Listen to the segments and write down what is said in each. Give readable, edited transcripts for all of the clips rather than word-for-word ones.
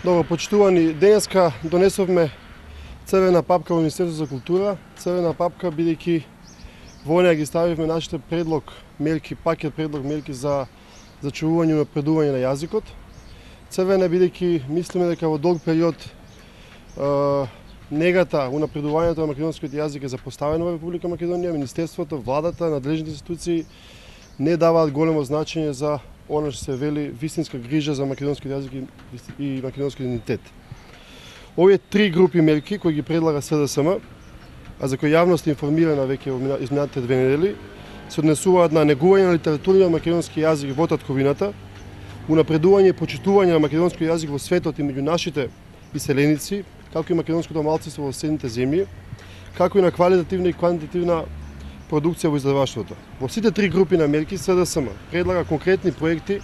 Добро, почитувани, денеска донесовме црвена папка во Министерството за култура. Црвена папка бидејќи во неја ги ставивме нашите пакет предлог мерки за зачувување и напредување на јазикот. Црвена бидејќи мислиме дека во долг период негата унапредувањето на македонскиот јазик е запоставено во Република Македонија. Министерството, владата, надлежните институции не даваат големо значење за она што се вели вистинска грижа за македонскиот јазик и македонскиот идентитет. Овие три групи мерки кои ги предлага СДСМ, а за кои јавноста е информирана веќе во изминатите 2 недели, се однесуваат на негување на литературниот македонски јазик во татковината, унапредување и почитување на македонскиот јазик во светот и меѓу нашите иселеници, како и македонското малцинство во соседните земји, како и на квалитативна и квантитативна продукција во издаваштвото. Во сите три групи на мерки СДСМ предлага конкретни проекти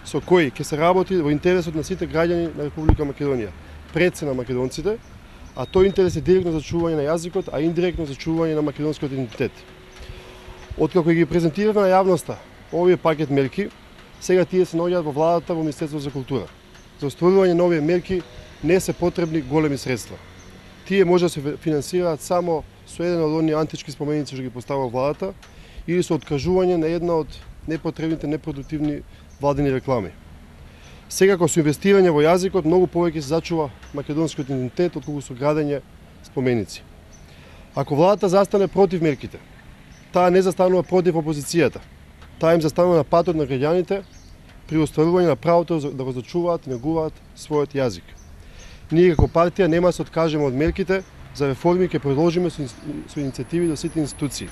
со кои ќе се работи во интересот на сите граѓани на Република Македонија, пред се на македонците, а тој интерес е директно за чување на јазикот, а индиректно за чување на македонскиот идентитет. Откако ги презентираме на јавноста овие пакет мерки, сега тие се наоѓаат во владата, во Министерството за култура. За остварување на овие мерки не се потребни големи средства. Тие може да се финансираат само со еден од оние антички споменици што ги поставува владата или со откажување на една од непотребните, непродуктивни владини реклами. Секако со инвестирање во јазикот многу повеќе се зачува македонскиот идентитет отколку со градење споменици. Ако владата застане против мерките, таа не застанува против опозицијата. Таа им застанува на патот на граѓаните при остварување на правото да го зачуваат и негуваат својот јазик. Ние како партија нема да се откажеме од мерките за реформи, ќе продолжиме со иницијативи до сите институции.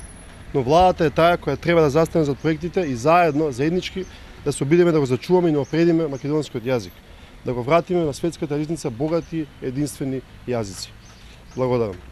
Но владата е таа која треба да застане зад проектите и заеднички да се обидеме да го зачуваме и напредиме македонскиот јазик, да го вратиме на светската ризница богати единствени јазици. Благодарам.